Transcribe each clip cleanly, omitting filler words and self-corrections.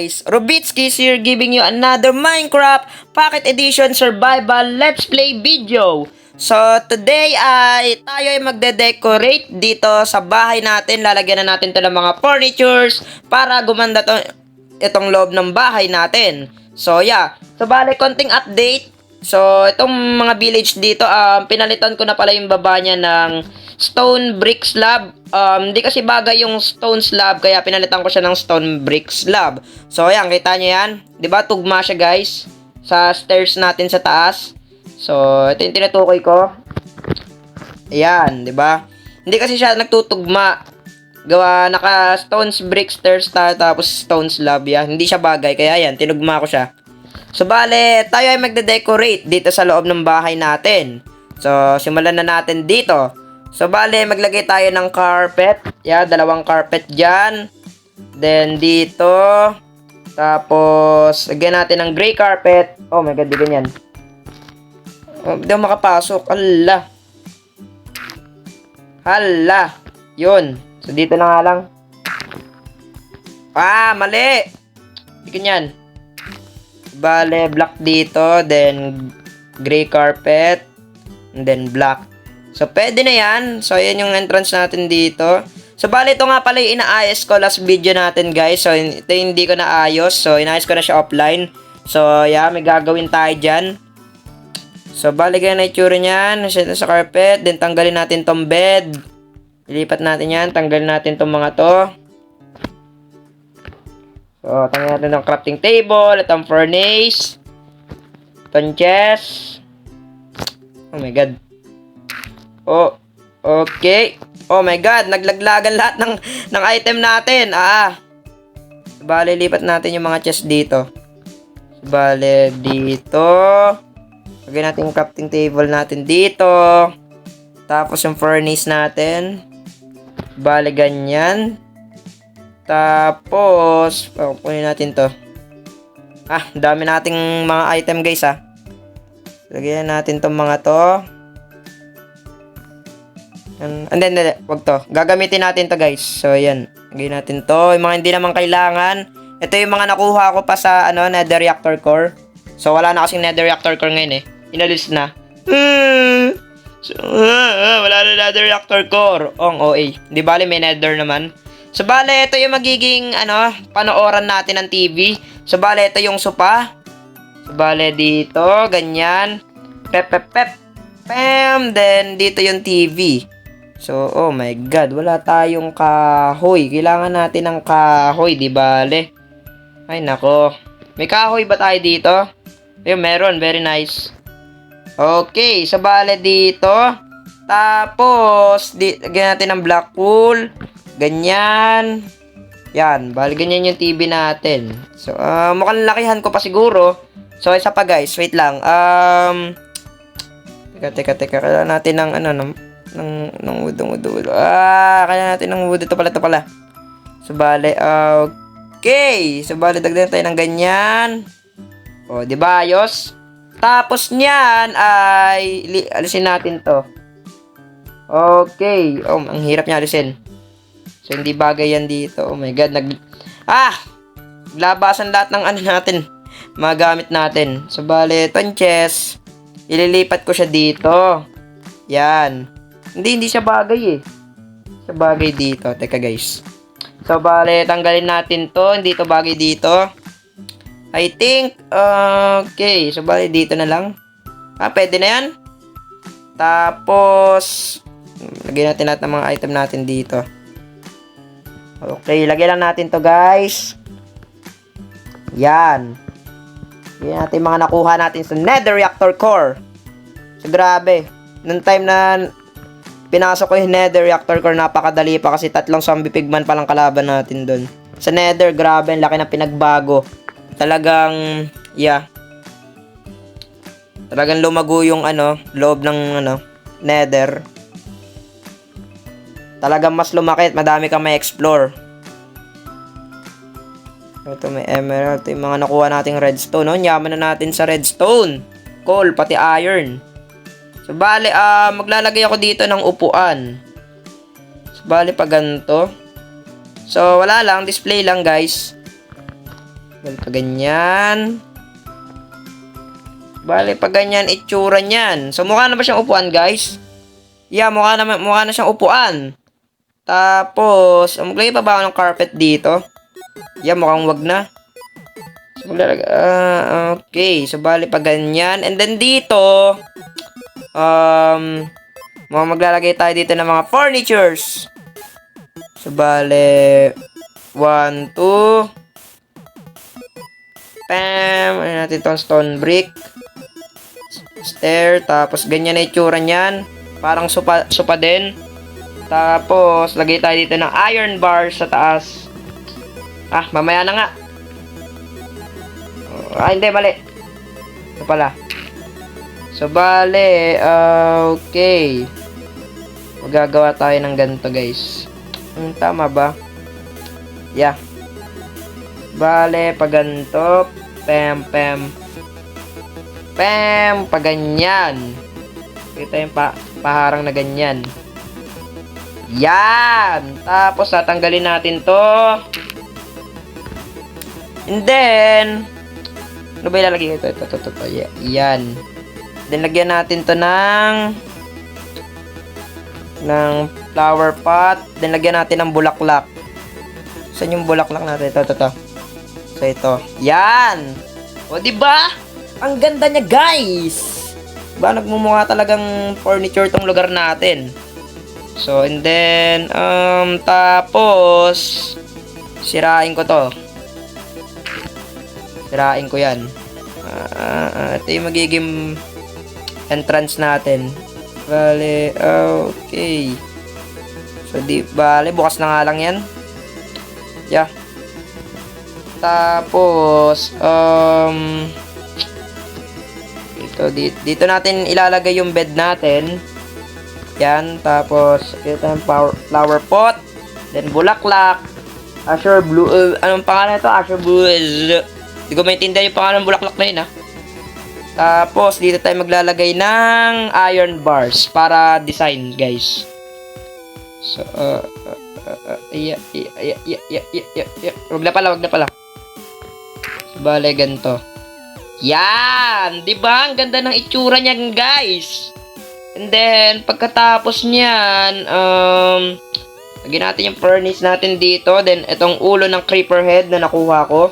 guys, Rubitsky is here giving you another Minecraft Pocket Edition Survival Let's Play video. So today ay tayo ay magde-decorate dito sa bahay natin. Lalagyan na natin to ng mga furnitures para gumanda itong loob ng bahay natin. So yeah, so bale konting update. So itong mga village dito, pinalitan ko na pala yung baba niya ng stone brick slab. Hindi kasi bagay yung stone slab, kaya pinalitan ko siya ng stone brick slab. So ayan, kita nyo yan, 'di ba? Tugma siya guys sa stairs natin sa taas. So ito yung tinutukoy ko. Ayan, 'di ba? Hindi kasi siya nagtutugma. Gawa naka stone brick stairs tapos stone slab yan. Hindi siya bagay, kaya ayan, tinugma ko siya. So bale, tayo ay magde-decorate dito sa loob ng bahay natin. So simulan na natin dito. So bale, maglagay tayo ng carpet. Yeah, dalawang carpet dyan. Then dito. Tapos lagyan natin ng gray carpet. Oh my god, di ganyan. Oh, hindi ako makapasok. Hala. Hala. Yun. So dito na nga lang. Mali. Di ganyan. Bale, black dito, then gray carpet, and then black. So, pwede na yan. So, ayan yung entrance natin dito. So, bale, ito nga pala yung inaayos ko last video natin, guys. So, ito hindi ko naayos. So, inaayos ko na siya offline. So, yeah, may gagawin tayo dyan. So, bale, ganyan na itsura niyan. Set sa carpet. Then, tanggalin natin tong bed. Ilipat natin yan. Tanggalin natin tong mga to. So, tanggalin natin ng crafting table. Itong furnace. Itong chest. Oh my god. Oh, okay. Oh my god, naglaglagan lahat ng item natin. Bale, lipat natin yung mga chest dito. Bale, dito. Lagyan natin yung crafting table natin dito. Tapos yung furnace natin. Bale, ganyan. Tapos, kunin natin to. Dami nating mga item guys Lagyan natin tong mga to. And then, wag to. Gagamitin natin to guys. So, ayan. Lagyan natin to. Yung mga hindi naman kailangan. Ito yung mga nakuha ko pa sa, nether reactor core. So, wala na kasing nether reactor core ngayon Inalis na. So, wala na nether reactor core. OA. Di bale, may nether naman. So, bale, ito yung magiging, panooran natin ng TV. So, bale, ito yung sopa. So, bale, dito. Ganyan. Pep. Pam. Then, dito yung TV. So, oh my god, wala tayong kahoy. Kailangan natin ng kahoy, di bale? Ay, nako. May kahoy ba tayo dito? Ayun, meron. Very nice. Okay, so bale dito. Tapos, lagyan natin ng black wool. Ganyan. Yan, bale ganyan yung TV natin. So, mukhang lakihan ko pa siguro. So, isa pa guys, wait lang. Teka. Kailangan natin ng ng wood. Kailangan natin ng wood. Ito pala. So, bale, okay. So, bale, dagdagan tayo ng ganyan. O, di ba, ayos? Tapos niyan ay alisin natin to. Okay. Oh, ang hirap niya alisin. So, hindi bagay yan dito. Oh my god, labasan lahat ng natin. Mga gamit natin. So, bale, itong chest. Ililipat ko siya dito. Yan. Hindi siya bagay Siya bagay dito. Teka guys. So, bale, tanggalin natin to. Hindi to bagay dito. I think, okay. So, bale, dito na lang. Pwede na yan. Tapos, lagyan natin lahat ng mga item natin dito. Okay, lagyan lang natin to guys. Yan. Lagyan natin mga nakuha natin sa nether reactor core. So, grabe. Nung time na pinasok ko yung nether reactor core, napakadali pa kasi 3 zombie pigman pa lang kalaban natin doon. Sa nether, grabe, ang laki ng pinagbago. Talagang, yeah. Talagang lumago yung loob ng nether. Talagang mas lumaki at madami kang may explore. Ito may emerald. Ito yung mga nakuha nating redstone. Yaman na natin sa redstone. Coal, pati iron. So, bale, maglalagay ako dito ng upuan. So, bale, pa ganito. So, wala lang. Display lang, guys. Bali pa ganyan. Bali pa ganyan itsura niyan. So mukha na ba siyang upuan, guys? Yeah, mukha na siyang upuan. Tapos, maglagay pa ba ako ng carpet dito? Yeah, mukhang wag na. So, okay. So, bali pa ganyan. And then dito, maglalagay tayo dito ng mga furnitures. So, bali, 1, 2. Pam! Ano natin itong stone brick. Stair. Tapos, ganyan na itsura niyan. Parang sopa din. Tapos, lagay tayo dito ng iron bar sa taas. Mamaya na nga. Hindi, mali. Ito pala. So, bale, okay. Magagawa tayo ng ganito, guys. Tama ba? Yeah. Bale, pag ganito. Pam. Pag ganyan. Ito yung paharang na ganyan. Yan! Tapos, tatanggalin natin to. And then, ano ba ilalagay ito? Ito. Yan. Then, lagyan natin to ng flower pot. Then, lagyan natin ng bulaklak. Saan yung bulaklak natin? Ito. So, ito. Yan! O, diba? Ang ganda niya, guys! Diba, nagmumukha talagang furniture tong lugar natin. So, and then, tapos, sirain ko to. Sirain ko yan. Ito yung magiging entrance natin. Bale, okay. So, bale, bukas na nga lang yan. Yeah. Tapos, dito natin ilalagay yung bed natin. Yan, tapos, ito yung flower pot. Then, bulaklak. Azure blue, anong pangalan ito? Azure blue is... Hindi ko maintindihan yung pangalan ng bulaklak na yun, ha. Tapos, dito tayo maglalagay ng iron bars para design, guys. So, Wag na pala. Bale, ganito. Yan! Diba? Ang ganda ng itsura niyan, guys. And then, pagkatapos niyan, lagyan natin yung furnace natin dito. Then, itong ulo ng creeper head na nakuha ko.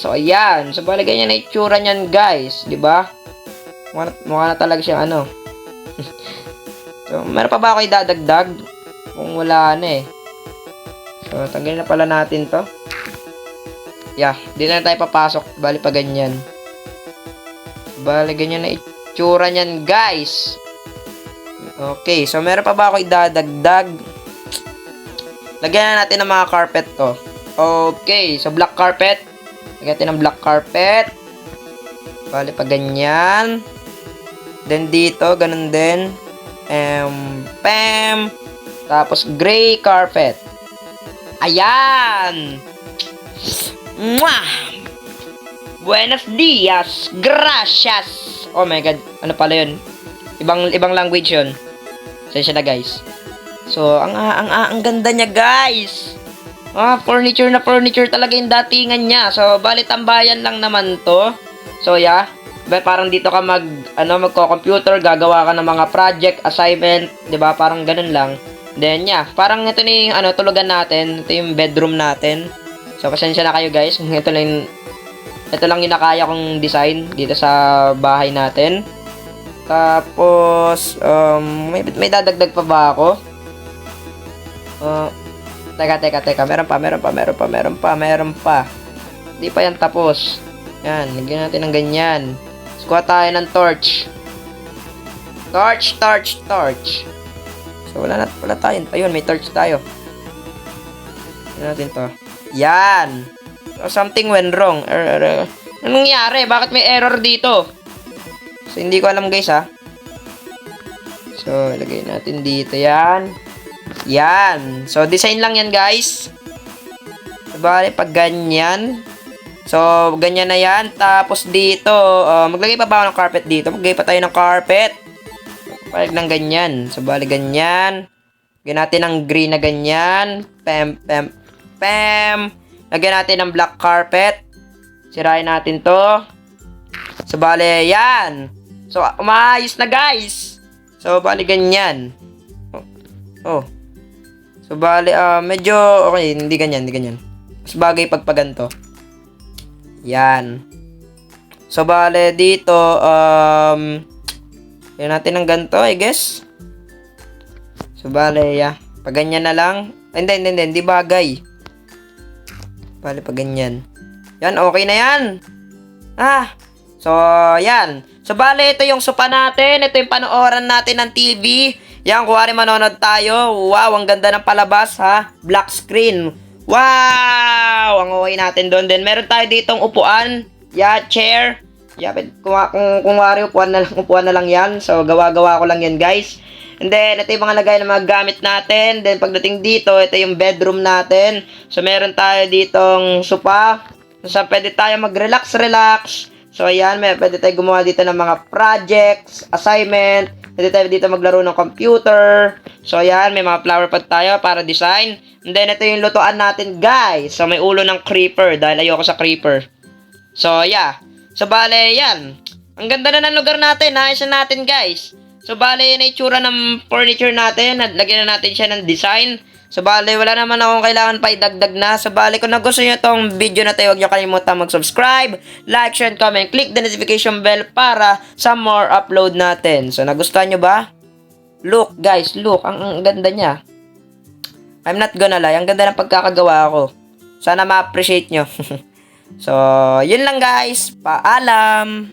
So, ayan. So, bali ganyan na itsura niyan, guys. Diba? Mukha na talaga siyang ano. So, meron pa ba ako idadagdag? Kung wala na eh. So, tanggalin na pala natin to. Yeah, dito na tayo papasok. Bali pa ganyan. Bali ganyan na itsura niyan, guys. Okay, so meron pa ba ako idadagdag? Lagyan na natin ng mga carpet to. Okay, so black carpet. Lagyan natin ng black carpet. Bali pa ganyan. Then dito, ganun din. Pam. Tapos gray carpet. Ayan! Mwah! Buenos dias. Gracias. Oh my god. Ano pala yun? Ibang language yun. Sensya na, guys. So, ang ganda niya, guys. Furniture na furniture talaga yung datingan niya. So, bali tambayan lang naman to. So, yeah. Parang dito ka magko-computer, gagawa ka ng mga project, assignment, 'di ba? Parang ganun lang. Then, yeah. Parang ito na yung tulugan natin. Ito yung bedroom natin. So, pasensya na kayo, guys. Ito lang yung nakaya kong design dito sa bahay natin. Tapos, may dadagdag pa ba ako? Teka. Meron pa. Hindi pa yan tapos. Yan, lagyan natin ng ganyan. Kuha tayo ng torch. Torch. So, wala tayo. Ayun, may torch tayo. Lagyan natin to. Yan. So, something went wrong. Anong nangyari? Bakit may error dito? So, hindi ko alam, guys, ha. So, ilagay natin dito. Yan. So, design lang yan, guys. So, bali, pag ganyan. So, ganyan na yan. Tapos, dito, maglagay pa ba ako ng carpet dito? Maglagay pa tayo ng carpet. Palag ng ganyan. So, bali, ganyan. Lagyan natin ng green na ganyan. Pam. Lagyan natin ng black carpet. Sirain natin to. So, bale, yan. So, umaayos na, guys. So, bale, ganyan. Oh. So, bale, medyo, okay, hindi ganyan. Mas bagay pagpaganto. Yan. So, bale, dito, yan natin ng ganito, I guess. So, bale, yeah. Pag ganyan na lang. Hindi bagay. Bale, pag ganyan. Yan, okay na yan. So, yan. So, bale, ito yung sopa natin. Ito yung panooran natin ng TV. Yan, kuwari manonood tayo. Wow, ang ganda ng palabas, ha? Black screen. Wow! Ang okay natin doon. Then, meron tayo ditong upuan. Yeah, chair. Yeah, kung wari, upuan na lang yan. So, gawa-gawa ko lang yan, guys. And then, ito yung mga lagay ng mga gamit natin. Then, pagdating dito, ito yung bedroom natin. So, meron tayo ditong sopa. So, pwede tayo mag-relax. So, ayan, pwede tayo gumawa dito ng mga projects, assignment. Pwede tayo dito maglaro ng computer. So, ayan, may mga flower pot tayo para design. And then, ito yung lutuan natin, guys. So, may ulo ng creeper dahil ayoko sa creeper. So, yeah. So, bale, yan. Ang ganda na ng lugar natin. Ayos na natin, guys. So, bale, yan yung itsura ng furniture natin. Lagyan na natin siya ng design. So, bale, wala naman akong kailangan pa idagdag na. So, bale, kung nagusto nyo itong video na ito, huwag nyo kalimutan mag-subscribe, like, share, and comment. Click the notification bell para sa more upload natin. So, nagustuhan nyo ba? Look, guys, look. Ang ganda niya. I'm not gonna lie. Ang ganda ng pagkakagawa ko. Sana ma-appreciate nyo. So, yun lang, guys. Paalam!